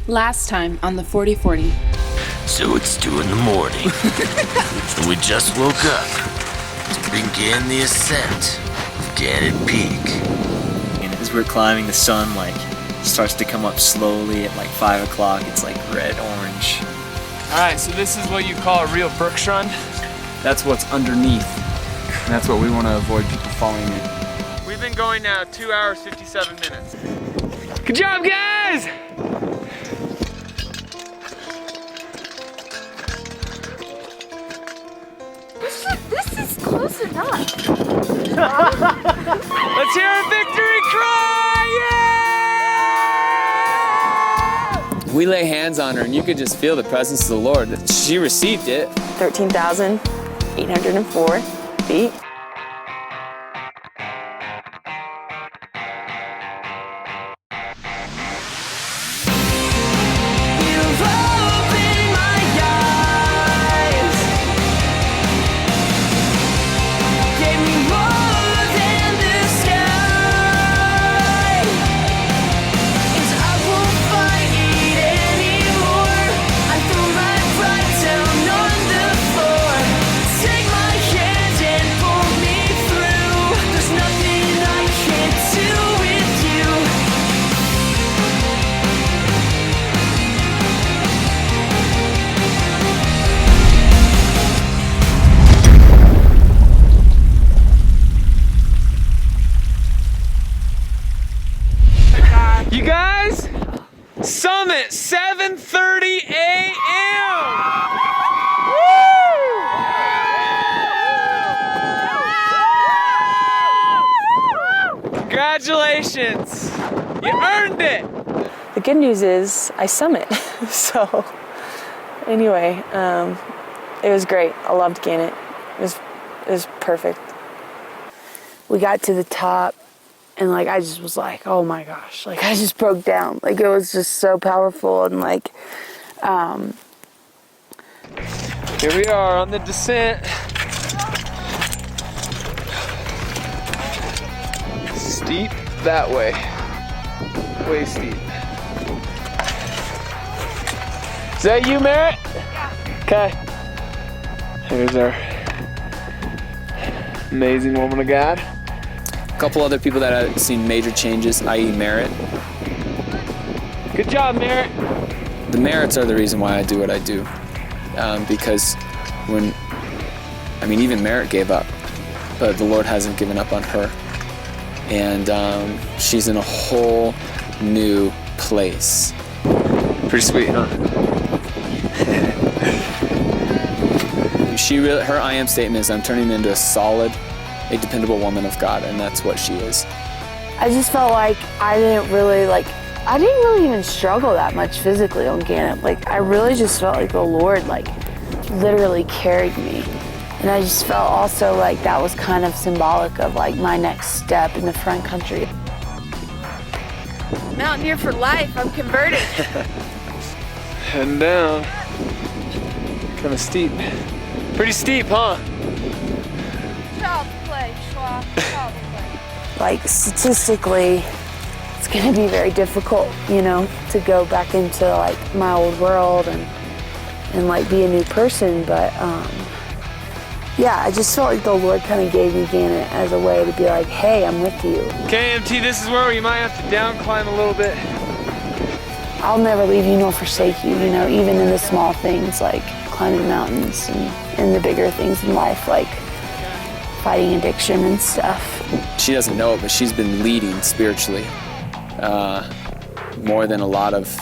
Last time on the 4040. So it's 2 in the morning, and we just woke up to begin the ascent of Gannett Peak. And as we're climbing, the sun starts to come up slowly at 5 o'clock. It's red, orange. All right, so this is what you call a real Brooks run. That's what's underneath. And that's what we want to avoid people falling in. We've been going now 2 hours, 57 minutes. Good job, guys! This is close enough. Let's hear a victory cry! Yeah! We lay hands on her and you could just feel the presence of the Lord. She received it. 13,804 feet. You guys, summit 7:30 a.m. Woo! Congratulations, you earned it. The good news is I summit. So anyway, it was great. I loved Gannett. It was perfect. We got to the top. And I just was like, oh my gosh, I just broke down. It was just so powerful and Here we are on the descent. Steep that way. Way steep. Is that you, Merritt? Yeah. Okay. Here's our amazing woman of God. A couple other people that I've seen major changes, i.e. Merritt. Good job, Merritt. The Merritts are the reason why I do what I do. Because even Merritt gave up, but the Lord hasn't given up on her. And she's in a whole new place. Pretty sweet, huh? Her I am statement is, I'm turning into a solid, a dependable woman of God, and that's what she is. I just felt like I didn't really even struggle that much physically on Gannett. I really just felt like the Lord literally carried me. And I just felt also like that was kind of symbolic of my next step in the front country. Mountaineer for life, I'm converted. Heading down. Kind of steep. Pretty steep, huh? Child's play, Schwab, child's play. Statistically, it's gonna be very difficult, to go back into my old world and be a new person. But yeah, I just felt like the Lord kind of gave me Gannett as a way to be like, hey, I'm with you. Okay, MT, this is where you might have to down climb a little bit. I'll never leave you nor forsake you, even in the small things like climbing mountains and in the bigger things in life, like fighting addiction and stuff. She doesn't know it, but she's been leading spiritually more than a lot of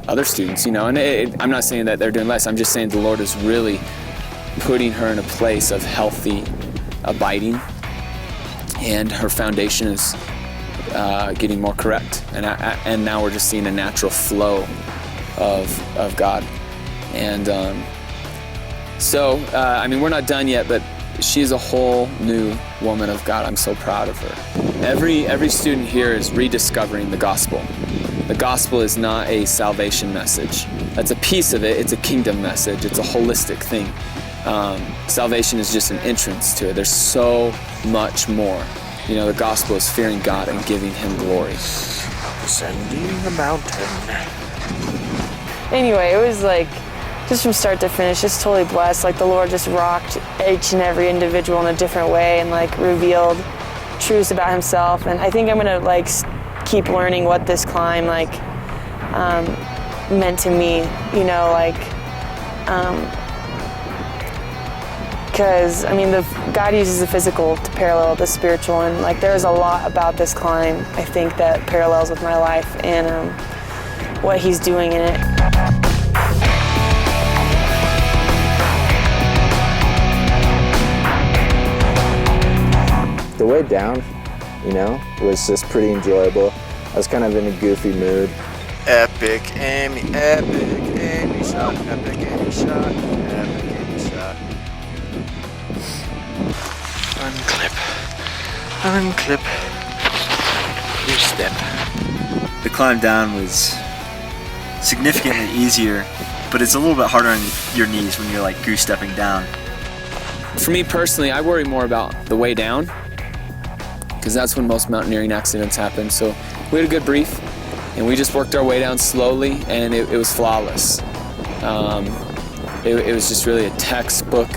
other students, and I'm not saying that they're doing less. I'm just saying the Lord is really putting her in a place of healthy abiding, and her foundation is getting more correct, and now we're just seeing a natural flow of God. And we're not done yet, but she's a whole new woman of God. I'm so proud of her. Every student here is rediscovering the gospel. The gospel is not a salvation message. That's a piece of it. It's a kingdom message. It's a holistic thing. Salvation is just an entrance to it. There's so much more. The gospel is fearing God and giving Him glory. Ascending the mountain, Anyway, it was like, just from start to finish, just totally blessed. Like the Lord just rocked each and every individual in a different way and like revealed truths about himself. And I think I'm gonna like keep learning what this climb like meant to me, you know, like, because I mean, God uses the physical to parallel the spiritual, and like there's a lot about this climb I think that parallels with my life and what He's doing in it. The way down, you know, was just pretty enjoyable. I was kind of in a goofy mood. Epic Amy shot, epic Amy shot, epic Amy shot. Unclip, your step. The climb down was significantly easier, but it's a little bit harder on your knees when you're like goose stepping down. For me personally, I worry more about the way down, because that's when most mountaineering accidents happen. So we had a good brief, and we just worked our way down slowly, and it was flawless. It was just really a textbook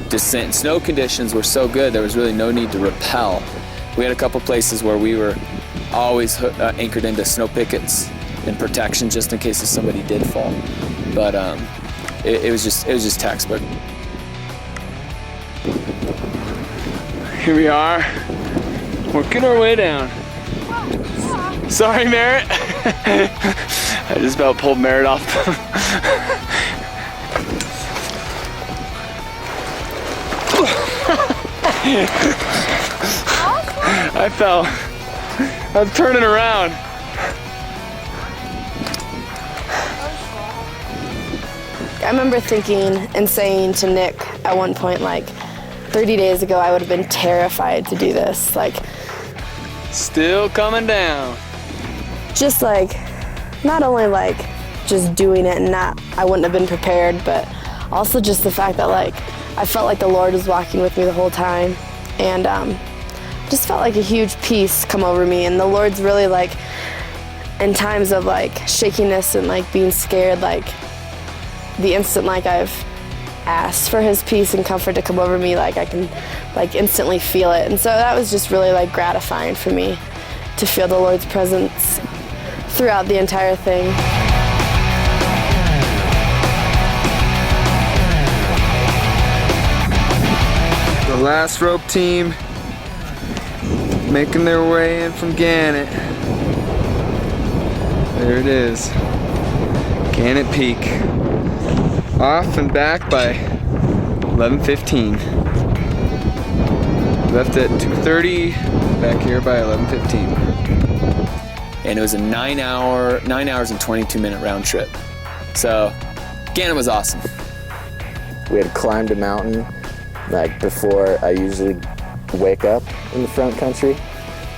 descent. Snow conditions were so good, there was really no need to rappel. We had a couple places where we were always anchored into snow pickets and protection just in case somebody did fall. But it was just textbook. Here we are, working our way down. Sorry, Merritt. I just about pulled Merritt off. I fell. I was turning around. I remember thinking and saying to Nick at one point, like, 30 days ago, I would have been terrified to do this. Like, Still coming down. just like, not only like just doing it and I wouldn't have been prepared, but also just the fact that like, I felt like the Lord was walking with me the whole time. And just felt like a huge peace come over me. And the Lord's really like, in times of like shakiness and like being scared, like the instant like I've asked for His peace and comfort to come over me, like I can like instantly feel it. And so that was just really like gratifying for me to feel the Lord's presence throughout the entire thing. The last rope team making their way in from Gannett. There it is. Gannett Peak. Off and back by 11:15. Left at 2:30, back here by 11:15. And it was a 9 hours and 22-minute round trip. So Gannett was awesome. We had climbed a mountain like before I usually wake up in the front country.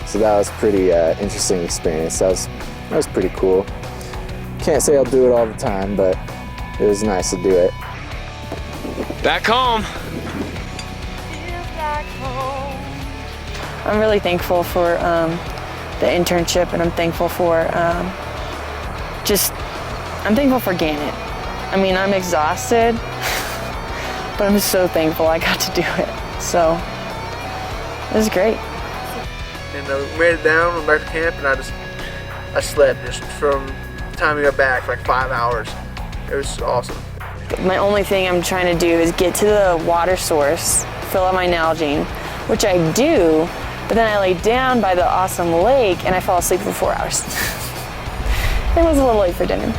So that was pretty interesting experience. That was pretty cool. Can't say I'll do it all the time, but it was nice to do it. Back home. I'm really thankful for the internship, and I'm thankful for I'm thankful for Gannett. I mean, I'm exhausted, but I'm so thankful I got to do it. So it was great. And we made it down, went back to camp, and I slept just from the time we got back for like 5 hours. It was awesome. My only thing I'm trying to do is get to the water source, fill up my Nalgene, which I do, but then I lay down by the awesome lake and I fall asleep for 4 hours. It was a little late for dinner.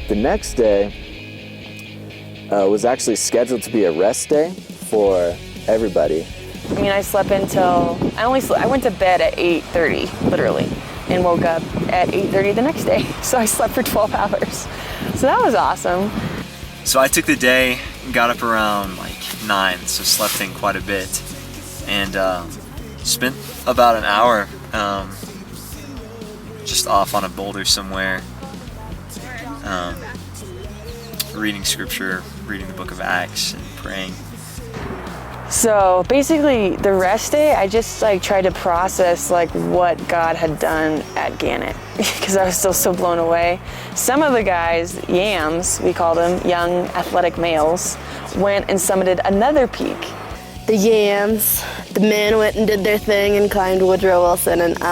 The next day was actually scheduled to be a rest day for everybody. I mean, I slept until, I went to bed at 8:30, literally, and woke up at 8:30 the next day. So I slept for 12 hours. So that was awesome. So I took the day and got up around like 9, so slept in quite a bit. And spent about an hour just off on a boulder somewhere. reading scripture, reading the book of Acts, and praying. So basically the rest day, I just like tried to process like what God had done at Gannett because I was still so blown away. Some of the guys, yams, we call them, young athletic males, went and summited another peak. The yams, the men went and did their thing and climbed Woodrow Wilson, and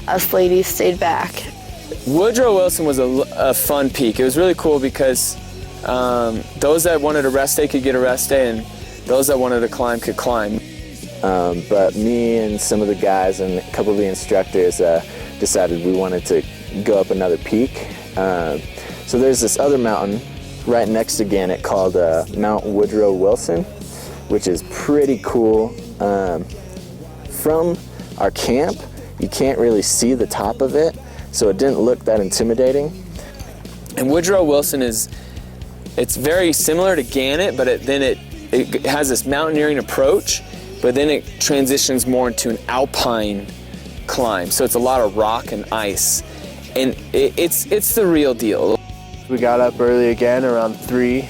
us ladies stayed back. Woodrow Wilson was a fun peak. It was really cool because those that wanted a rest day could get a rest day, and those that wanted to climb could climb. But me and some of the guys and a couple of the instructors decided we wanted to go up another peak. So there's this other mountain right next to Gannett called Mount Woodrow Wilson, which is pretty cool. From our camp, you can't really see the top of it, so it didn't look that intimidating. And Woodrow Wilson it's very similar to Gannett, but then it has this mountaineering approach, but then it transitions more into an alpine climb. So it's a lot of rock and ice, and it's the real deal. We got up early again around 3,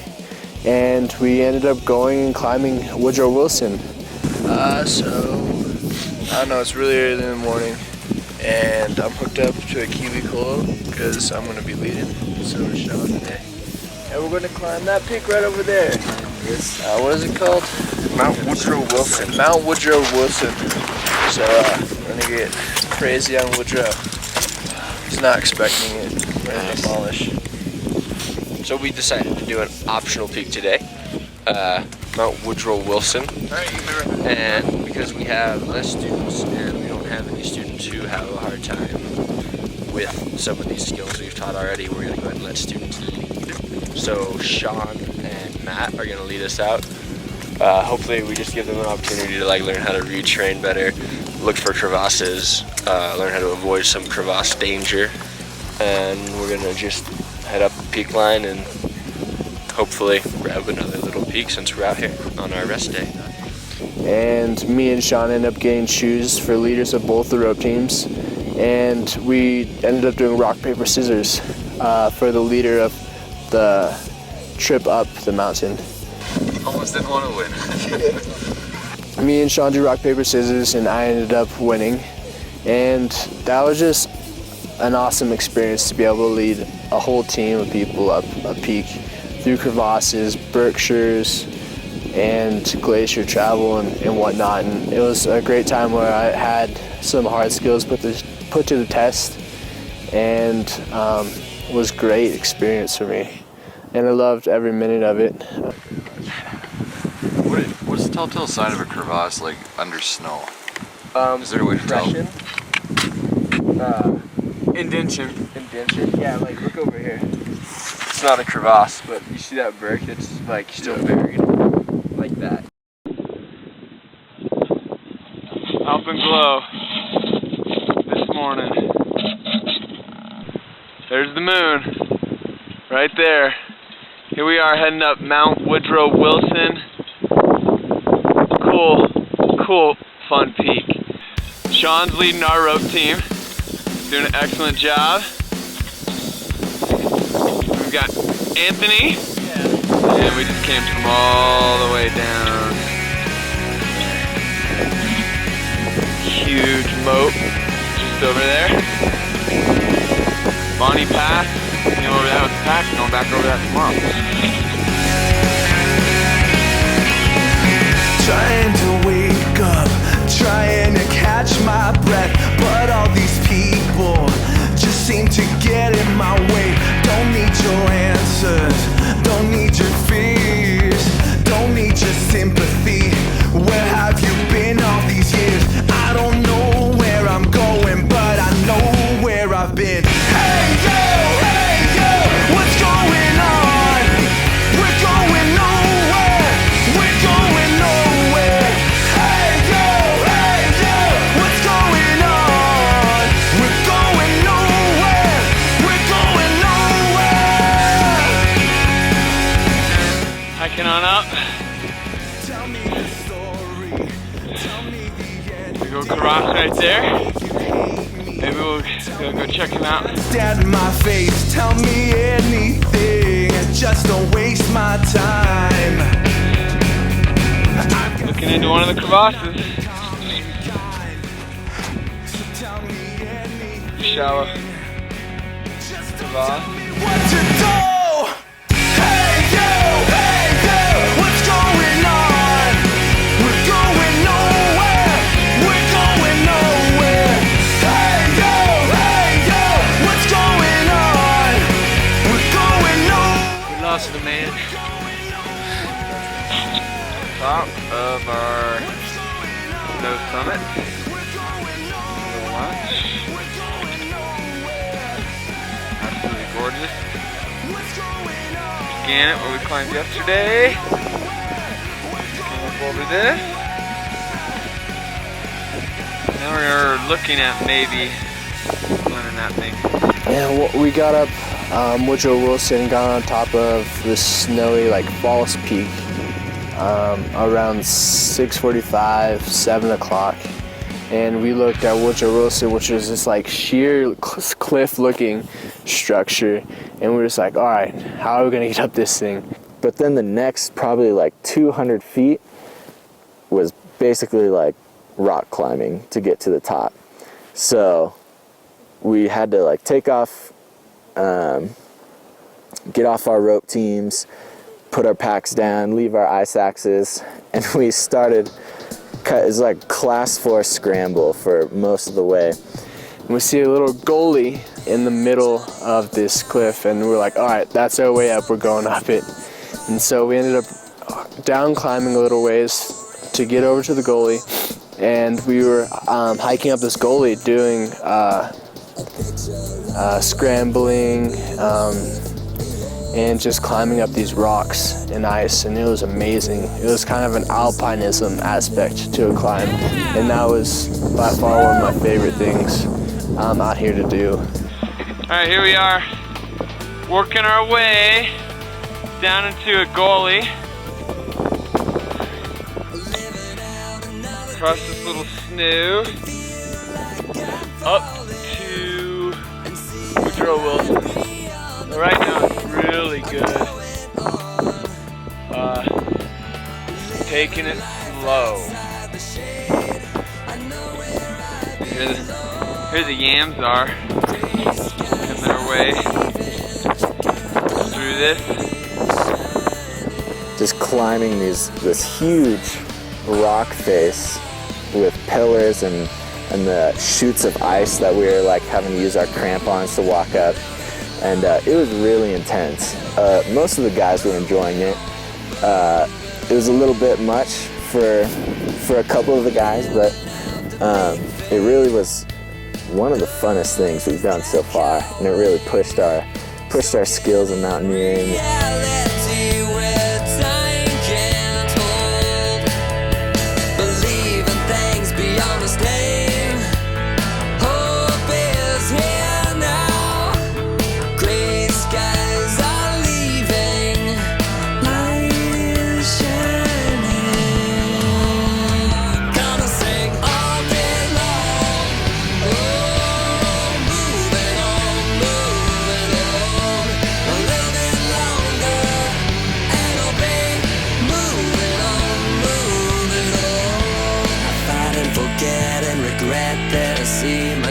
and we ended up going and climbing Woodrow Wilson. So I don't know, it's really early in the morning, and I'm hooked up to a Kiwi Colo because I'm going to be leading. So we're showing today. And we're going to climb that peak right over there. What is it called? Mount Woodrow Wilson. Mount Woodrow Wilson. So we're going to get crazy on Woodrow. He's not expecting it. We're going to demolish. So we decided to do an optional peak today, Mount Woodrow Wilson. And because we have less students and we don't have any students who have a hard time with some of these skills we've taught already, we're going to go ahead and let students lead. So Sean and Matt are going to lead us out. Hopefully we just give them an opportunity to learn how to retrain better, look for crevasses, learn how to avoid some crevasse danger, and we're going to just head up the peak line and hopefully grab another little peak since we're out here on our rest day. And me and Sean ended up getting shoes for leaders of both the rope teams, and we ended up doing rock, paper, scissors for the leader of the trip up the mountain. Almost didn't want to win. Me and Sean did rock, paper, scissors, and I ended up winning. And that was just an awesome experience to be able to lead a whole team of people up a peak through crevasses, Berkshires, and glacier travel and whatnot. And it was a great time where I had some hard skills put to the test, and was a great experience for me. And I loved every minute of it. What's the telltale sign of a crevasse like under snow? Is there a way to tell? Indention. Indention. Yeah, look over here. It's not a crevasse, but you see that berg? It's still buried. Like that. Alpenglow this morning. There's the moon, right there. Here we are heading up Mount Woodrow Wilson. Cool, fun peak. Sean's leading our rope team, doing an excellent job. We've got Anthony, and we just came from all the way down. Huge moat just over there. Bonnie Pass, came over that with the pack, going back over that tomorrow. Trying to wake up, trying to catch my breath, but all these people just seem to get in my way. Don't need your answers, don't need your fears, don't need your sympathy. Where have you been all these years? I don't know where I'm going, but I know where I've been. Hey yo, what's going on? We're going nowhere, we're going nowhere. Hey yo, what's going on? We're going nowhere, we're going nowhere. Hiking on up. Tell me the story, tell me the end. We go cross right there. Maybe we'll go Gonna go check him out. Stand in my face, tell me anything, and just don't waste my time. Looking into one of the crevasses. Shallow crevasse. What to do? Hey you, what's going on? We're going nowhere. We're going nowhere. Hey you, what's going on? We're going nowhere. We lost the man. Top of our snow summit. Little lunch. Absolutely gorgeous. Gannett, where we climbed yesterday. Came up over this. Now we're looking at maybe climbing that thing. Yeah, we got up Woodrow Wilson and got on top of this snowy false peak around 6:45, 7 o'clock. And we looked at Woodrow Wilson, which was this sheer cliff-looking structure, and we were just like, all right, how are we gonna get up this thing? But then the next probably 200 feet was basically rock climbing to get to the top. So we had to take off, get off our rope teams, put our packs down, leave our ice axes, and we started. It's class 4 scramble for most of the way. And we see a little gully in the middle of this cliff, and we're like, all right, that's our way up, we're going up it. And so we ended up down climbing a little ways to get over to the gully, and we were hiking up this gully doing scrambling and just climbing up these rocks and ice, and it was amazing. It was kind of an alpinism aspect to a climb, and that was by far one of my favorite things out here to do. All right, here we are, working our way down into a gully, across this little snow, up to Woodrow Wilson. Right now it's really good. Taking it slow. Here the yams are. Coming our way through this. Just climbing this huge rock face with pillars and the chutes of ice that we were having to use our crampons to walk up. And it was really intense. Most of the guys were enjoying it. It was a little bit much for a couple of the guys, but it really was one of the funnest things we've done so far, and it really pushed our skills in mountaineering.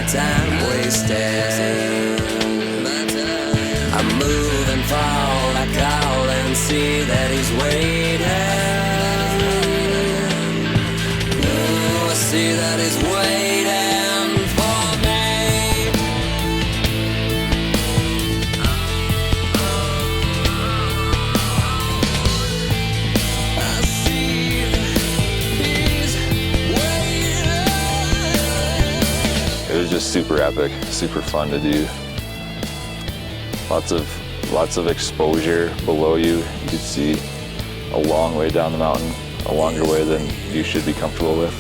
Time wasted. I move and fall, I call and see that he's waiting. Oh, I see that he's waiting for me. I see that he's waiting. It was just super epic, super fun to do. Lots of exposure below you. You could see a long way down the mountain, a longer way than you should be comfortable with.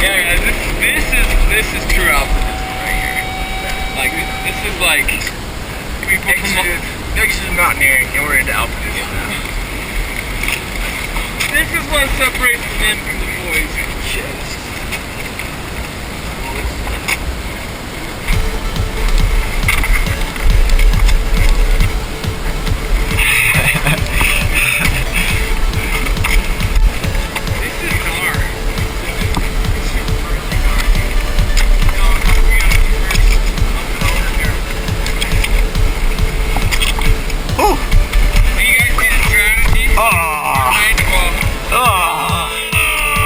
Yeah, guys, this is true alpinism right here. Like, this is like next is mountaineering, and we're into alpinism now. This is what separates the men from the boys. Yes.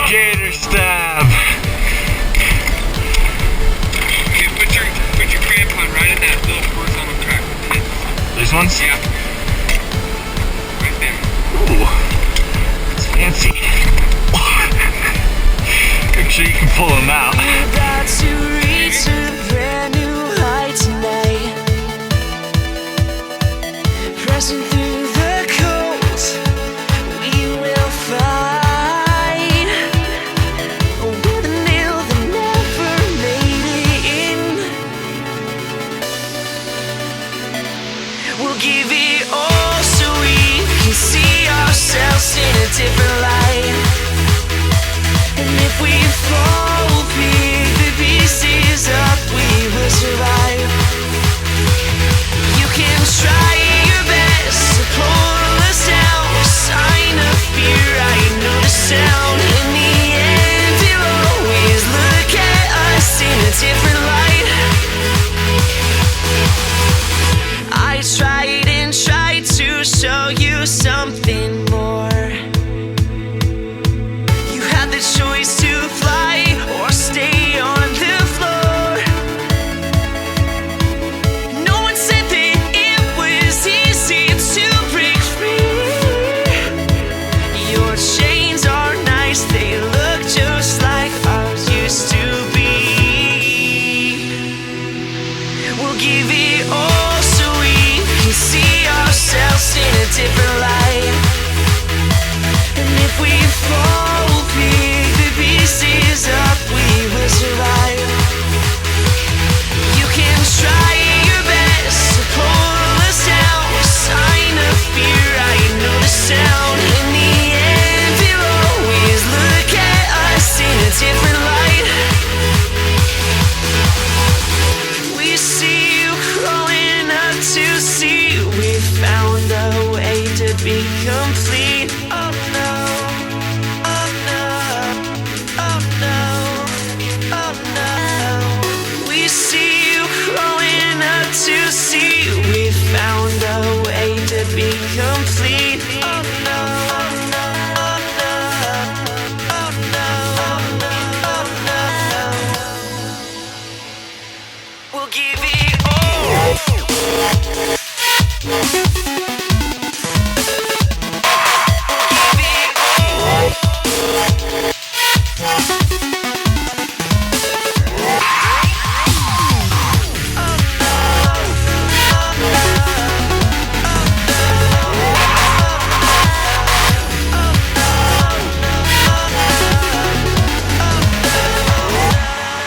Gator stab. Okay, put your crampon right in that little horizontal crack. These ones? Yeah. Right there. Ooh. It's fancy. Make sure you can pull them out. We're about to reach a brand new height tonight. Pressing through the cold, we will fight. With a nail that never made it in. We'll give it all so we can see ourselves in a different light. And if we fall, pick the pieces up, we will survive. You can try your best to pull us down. Sign of fear, I know the sound. In the end, you'll always look at us in a different light. I tried and tried to show you something more. You had the choice to fly or stay on the floor. No one said that it was easy to break free. Your chains are nice, they look just like ours used to be. We'll give it all so we can see ourselves in a different light. And if we fall, pick the pieces up, we will survive. You can try your best to pull us down. Sign of fear, I know the sound. In the end, you'll always look at us in a different light. We see you crawling up to see we found a way to be complete. Oh no, oh no, oh no, oh no. We see you crawling up to see we found a way to be complete. Oh no, oh no, oh no, oh no, oh no. We'll give it all.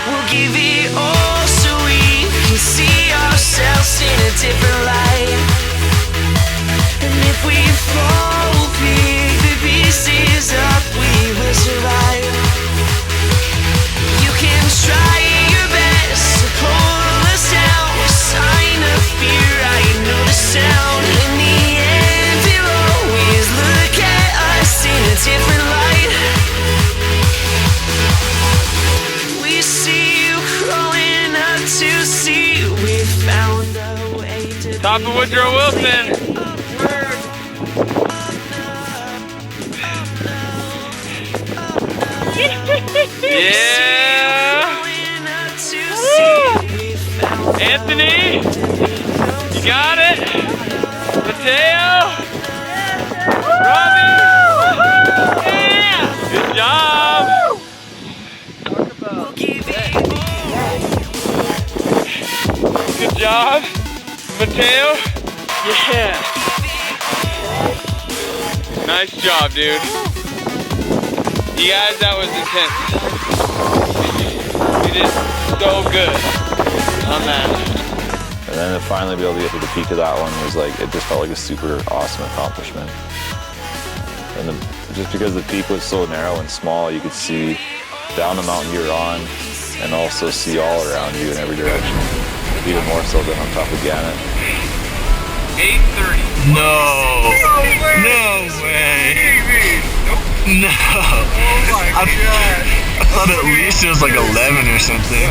We'll give it all so we can see ourselves in a different light. And if we fall, pick the pieces up, we will survive. You can try your best to pull us down. Sign of fear, I know the sound. In the end, you'll always look at us in a different light. We see you crawling up to see we found a way to Top of Woodrow Wilson. Yeah. Anthony, you got it. Mateo, Robbie, yeah. Good job. Good job, Mateo. Yeah. Nice job, dude. You guys, that was intense. We did so good on that. And then to finally be able to get to the peak of that one was like, it just felt like a super awesome accomplishment. And just because the peak was so narrow and small, you could see down the mountain you were on and also see all around you in every direction. Even more so than on top of Gannett. 8:30. No. No way. No. Oh my God. I thought at least it was like 11 or something.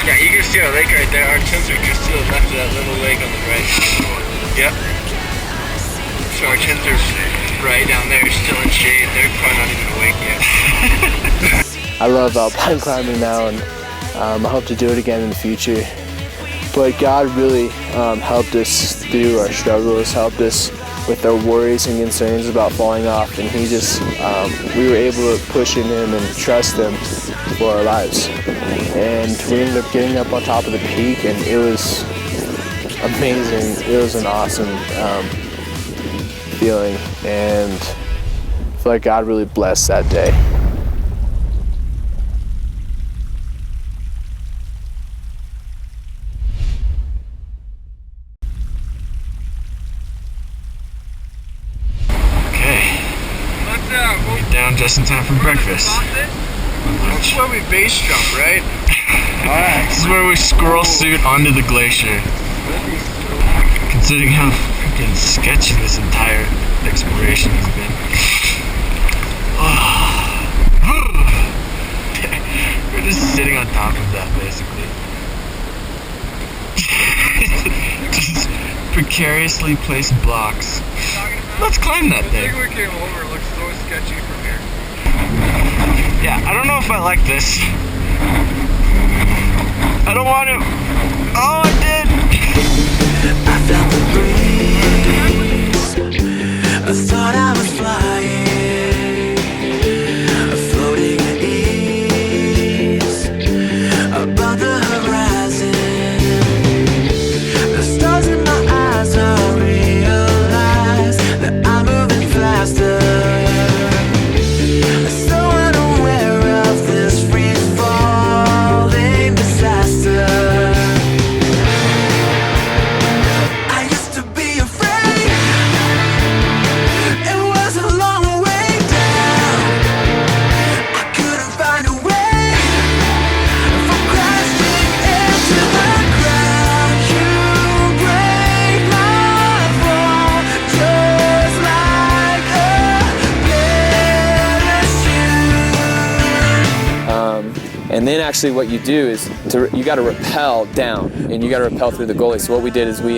Yeah, you can see our lake right there. Our tents are just to the left of that little lake on the right. Yep. So our tents are right down there, still in shade. They're probably not even awake yet. I love alpine climbing now, and I hope to do it again in the future. But God really helped us through our struggles, helped us with our worries and concerns about falling off, and He just, we were able to push in Him and trust Him for our lives. And we ended up getting up on top of the peak, and it was amazing. It was an awesome feeling, and I feel like God really blessed that day. Down just in time for breakfast. That's where we base jump, right? Alright. This is where we squirrel suit onto the glacier. Considering how freaking sketchy this entire exploration has been. We're just sitting on top of that, basically. Just precariously placed blocks. Let's climb that thing. I think we came over, it looks so sketchy from here. Yeah, I don't know if I like this. I don't want to. Oh, I did! I felt the breeze. I thought I was flying, floating at ease above the horizon. The stars in my eyes are realize that I'm moving faster. So unaware of this free-falling disaster. I used to be afraid. It was a long way down. I couldn't find a way from crashing into the ground. You break my fall just like a parachute. And then actually what you do is you got to rappel down, and you got to rappel through the gully. So what we did is we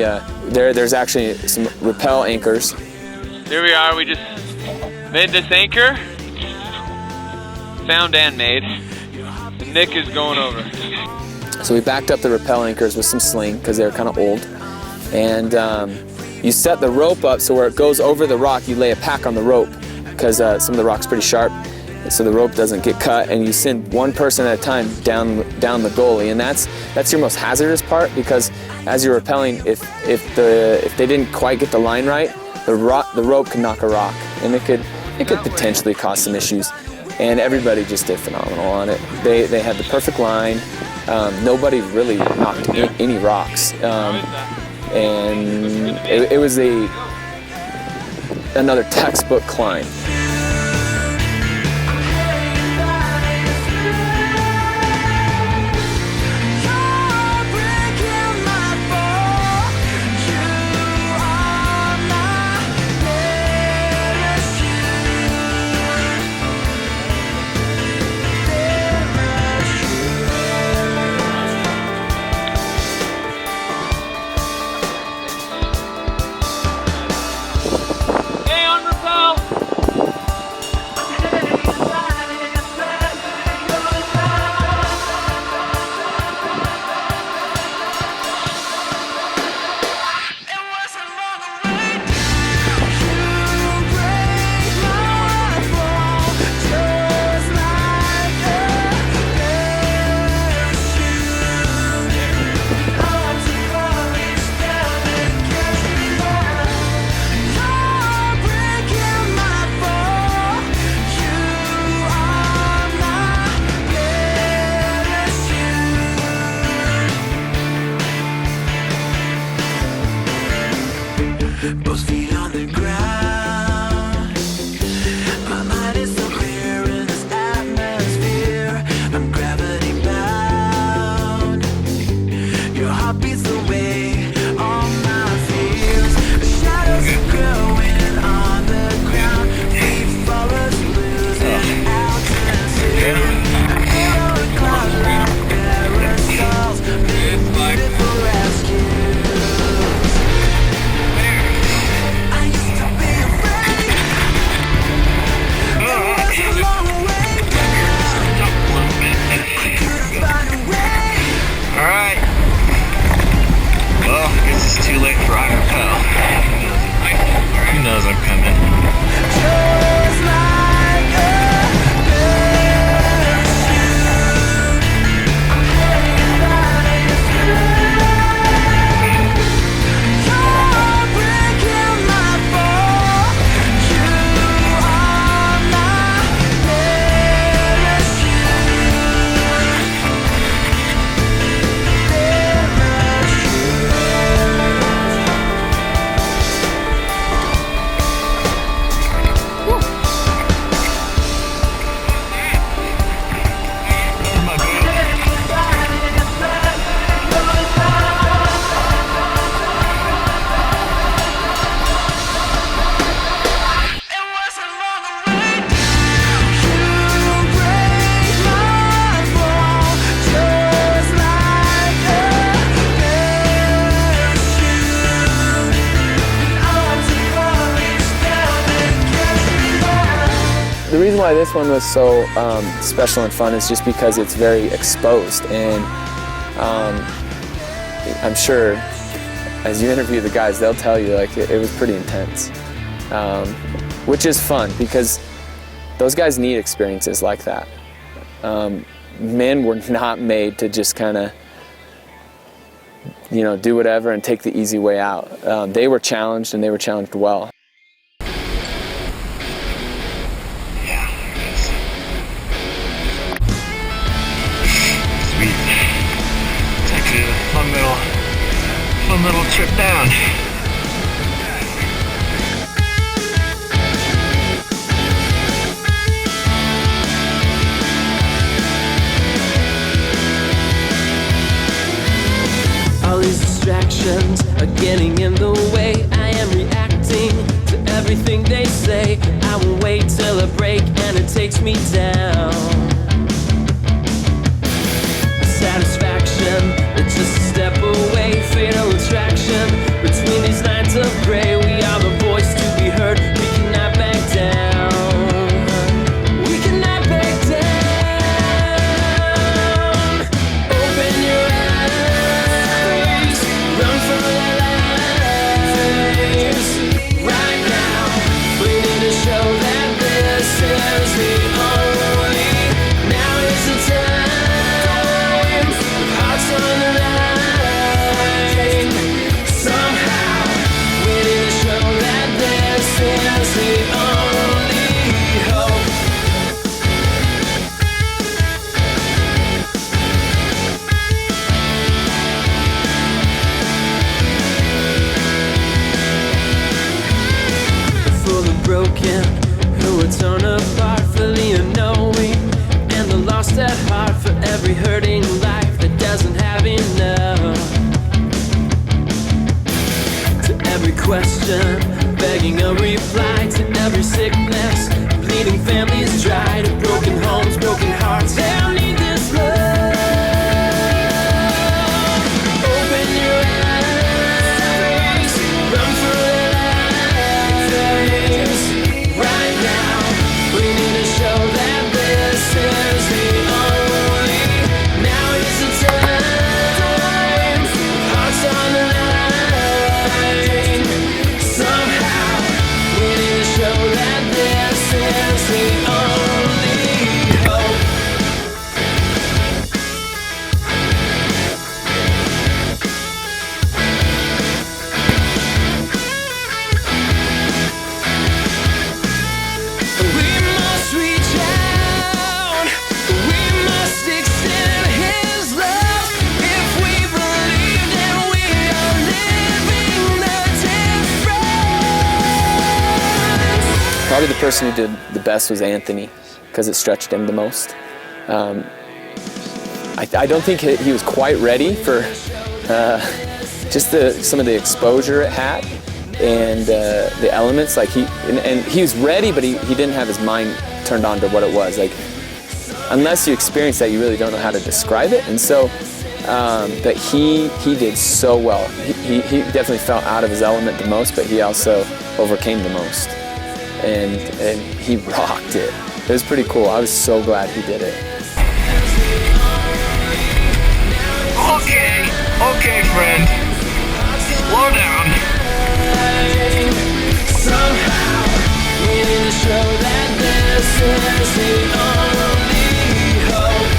there's actually some rappel anchors. Here we are, we just made this anchor. Found and made. And Nick is going over. So we backed up the rappel anchors with some sling because they were kind of old. And you set the rope up so where it goes over the rock, you lay a pack on the rope because some of the rock's pretty sharp, so the rope doesn't get cut, and you send one person at a time down the gully, and that's your most hazardous part, because as you're rappelling, if they didn't quite get the line right, the rope could knock a rock, and it could potentially cause some issues. And everybody just did phenomenal on it. They had the perfect line. Nobody really knocked any rocks, and it was another textbook climb. the reason why this one was so special and fun is just because it's very exposed, and I'm sure as you interview the guys, they'll tell you like it was pretty intense, which is fun because those guys need experiences like that. Men were not made to just kind of, you know, do whatever and take the easy way out. They were challenged, and they were challenged well. Sweet. It's actually a fun little trip down. All these distractions are getting in the way. I am reacting to everything they say. I will wait till a break and it takes me down. Satisfaction, it's just a step away. Fatal attraction between these lines of gray. We are the voice to be heard. We cannot back down. We cannot back down. Open your eyes. Run for your lives. Right now, we need to show that this is the only. Now is the time. With hearts on the line. Somehow, we need to show that this is the only hope. For the broken, who are torn apart for the unknowing, and the lost at heart, for every hurting life that doesn't have enough. To every question, begging a reply, to every sickness, bleeding families dry, to broken homes, broken hearts, they'll need this love. Open your eyes, run for your lives. Right now, we need to show that this is the only. Now is the time. Hearts on the line. Somehow, we need to show that this is the only hope. We must reach out. We must extend His love. If we believe, then we are living the difference. Probably the person who did the best was Anthony, because it stretched him the most. I don't think he was quite ready for just some of the exposure it had and the elements. Like he was ready, but he didn't have his mind turned on to what it was. Like, unless you experience that, you really don't know how to describe it. And so, but he did so well. He definitely felt out of his element the most, but he also overcame the most. And he rocked it. It was pretty cool. I was so glad he did it. Okay, friend. Slow down. Somehow, we need to show that this is the only hope.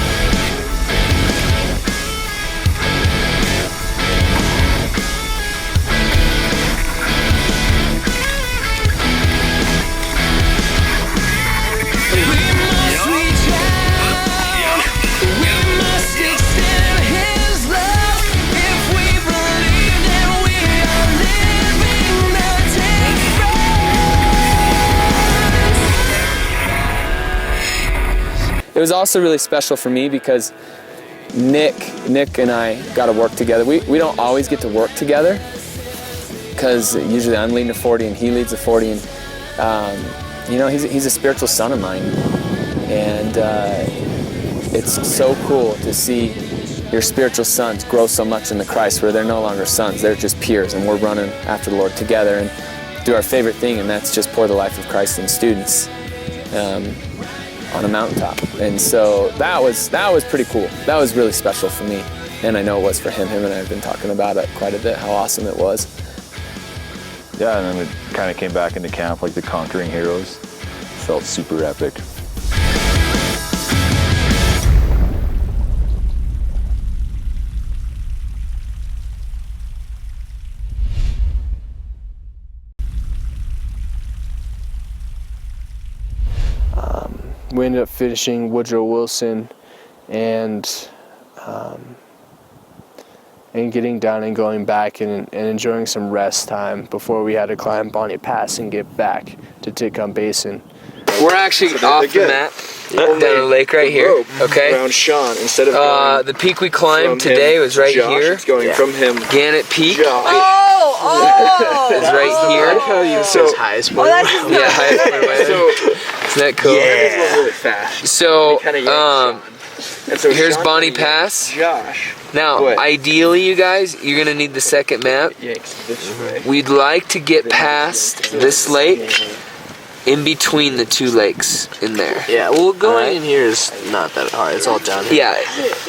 We must reach out. We must extend His love. If we believe, then we are living the difference. It was also really special for me because Nick and I got to work together. We don't always get to work together because usually I'm leading a 40 and he leads a 40, and you know, he's a spiritual son of mine, and it's so cool to see your spiritual sons grow so much in the Christ where they're no longer sons, they're just peers, and we're running after the Lord together and do our favorite thing, and that's just pour the life of Christ in students. on a mountaintop. And so that was pretty cool. That was really special for me. And I know it was for him. Him and I have been talking about it quite a bit, how awesome it was. Yeah, and then we kind of came back into camp like the conquering heroes. Felt super epic. We ended up finishing Woodrow Wilson and getting down and going back and enjoying some rest time before we had to climb Bonnie Pass and get back to Titcomb Basin. We're actually off the map down the lake right here. Okay. Around Sean instead of the peak we climbed today was right here. It's going from him. Gannett Peak. Oh! It's right here. I like how you says highest point. Yeah, highest point away. Isn't that cool? Yeah. Really fast. So, so here's Sean Bonnie Pass. Josh. Now, ideally, you guys, you're gonna need the second map. This way. We'd like to get past this lake, in between the two lakes in there. Yeah, well, going in here is not that hard. It's all down here.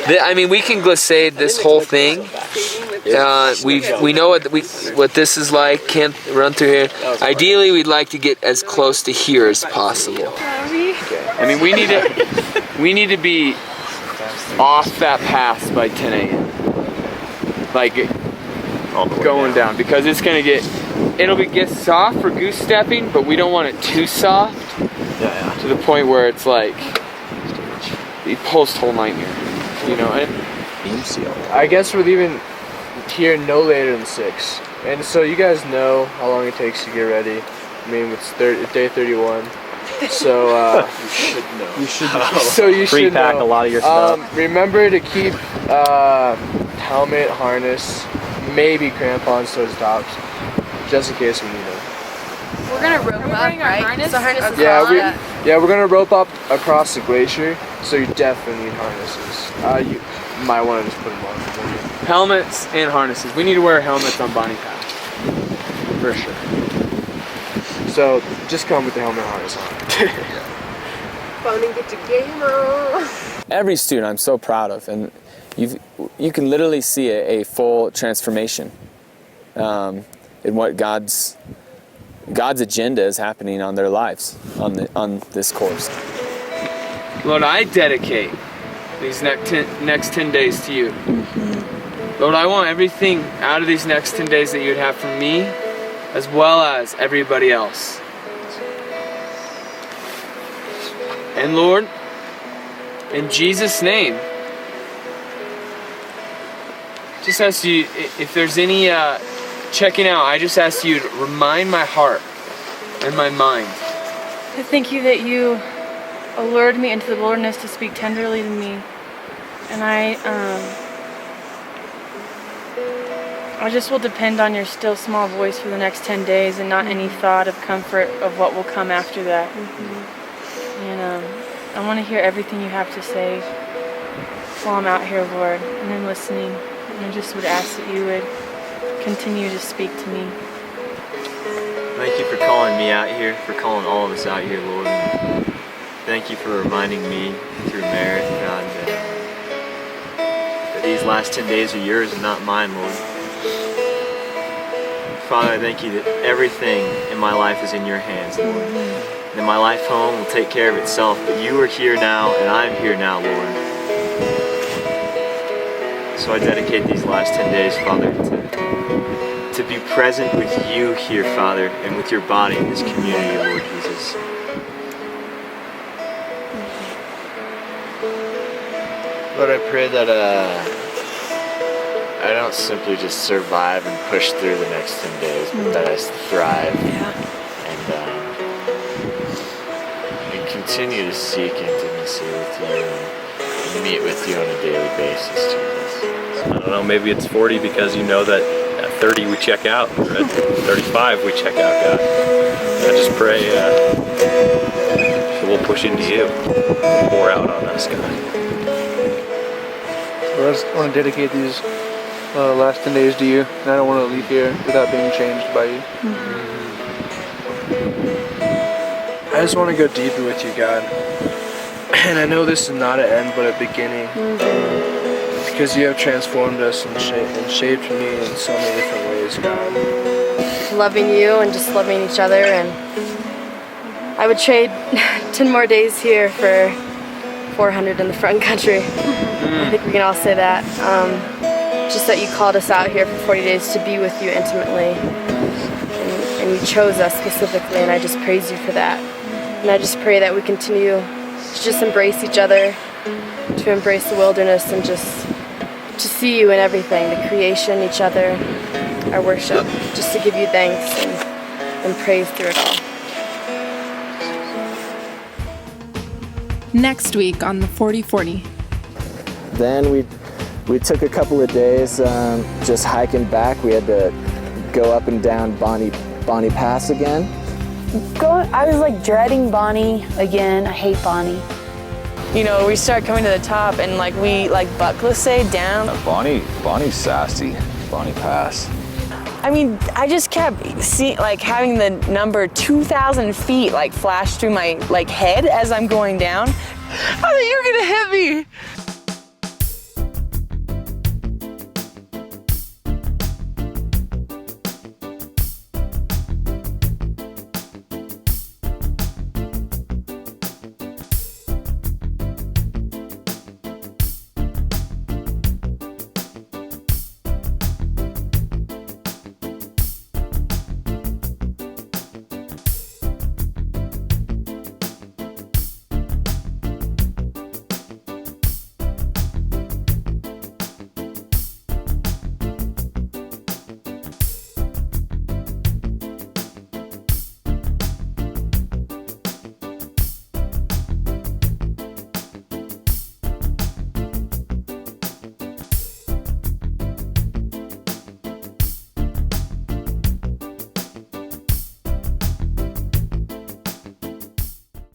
Yeah, I mean, we can glissade this whole thing. We know what this is like. Can't run through here. Ideally, we'd like to get as close to here as possible. I mean, we need to be off that pass by 10 a.m. Like going down, because it's gonna get soft for goose stepping, but we don't want it too soft to the point where it's like the post-hole nightmare, you know. I guess we're leaving here no later than 6. And so you guys know how long it takes to get ready. I mean, it's day 31. So you should know. You should know. So you should pre-pack a lot of your stuff. Remember to keep helmet, harness, maybe crampons, toes, tops, just in case we need them. We're gonna rope up, right? So harness is we're gonna rope up across the glacier, so you definitely need harnesses. You might want to just put them on. Helmets and harnesses. We need to wear helmets on Bonnie Pass, for sure. So just come with the helmet and harness on. Phone and get your game on. Every student I'm so proud of, and you can literally see a full transformation in what God's agenda is happening on their lives on this course. Lord, I dedicate these next 10 days to you. Lord, I want everything out of these next 10 days that you would have for me, as well as everybody else. And Lord, in Jesus' name, just ask you, if there's any checking out, I just ask you to remind my heart and my mind. I thank you that you allured me into the wilderness to speak tenderly to me. And I just will depend on your still small voice for the next 10 days and not any thought of comfort of what will come after that. And I want to hear everything you have to say while I'm out here, Lord, and I'm listening. And I just would ask that you would continue to speak to me. Thank you for calling me out here, for calling all of us out here, Lord. And thank you for reminding me through Merritt, God, that these last 10 days are yours and not mine, Lord. Father, I thank you that everything in my life is in your hands, Lord. And that my life home will take care of itself, but you are here now, and I'm here now, Lord. So I dedicate these last 10 days, Father, to be present with you here, Father, and with your body in this community, Lord Jesus. Lord, I pray that I don't simply just survive and push through the next 10 days, but that I thrive and continue to seek intimacy with you and meet with you on a daily basis, Jesus. I don't know, maybe it's 40 because you know that at 30 we check out, or at 35 we check out, God. And I just pray that we'll push into you, pour out on us, God. I just want to dedicate these last 10 days to you, and I don't want to leave here without being changed by you. I just want to go deeper with you, God. And I know this is not an end, but a beginning. Because you have transformed us and shaped me in so many different ways, God. Loving you and just loving each other, and I would trade 10 more days here for 400 in the front country. I think we can all say that. Just that you called us out here for 40 days to be with you intimately, and you chose us specifically, and I just praise you for that. And I just pray that we continue to just embrace each other, to embrace the wilderness, and just to see you in everything, the creation, each other, our worship, just to give you thanks and praise through it all. Next week on the 4040. Then we took a couple of days just hiking back. We had to go up and down Bonnie Pass again. I was like dreading Bonnie again. I hate Bonnie. You know, we start coming to the top and like we like buckle-say down. Bonnie's sassy. Bonnie Pass. I mean, I just kept seeing, like, having the number 2,000 feet like flash through my like head as I'm going down. I thought you were gonna hit me.